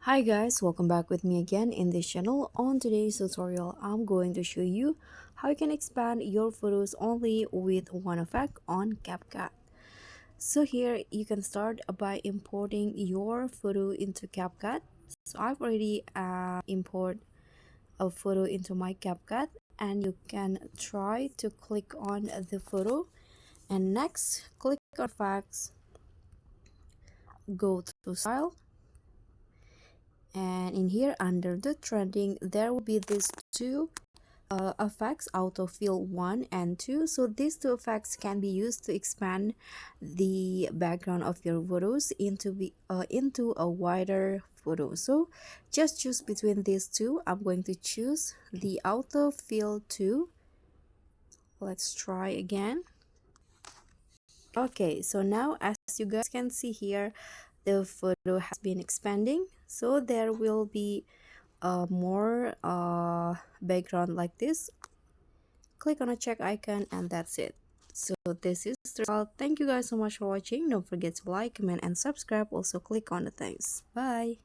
Hi guys, welcome back with me again in this channel. On today's tutorial, I'm going to show you how you can expand your photos only with one effect on CapCut. So here you can start by importing your photo into CapCut. So I've already import a photo into my CapCut, and you can try to click on the photo and next click on effects, go to style, and in here under the trending there will be these two effects, autofill 1 and 2. So these two effects can be used to expand the background of your photos into a wider photo. So just choose between these two. I'm going to choose the autofill 2. Let's try again. Okay, so now as you guys can see here, the photo has been expanding, so there will be more background like this. Click on a check icon and that's it. So this is the result. Thank you guys so much for watching. Don't forget to like, comment, and subscribe. Also click on the thanks. Bye.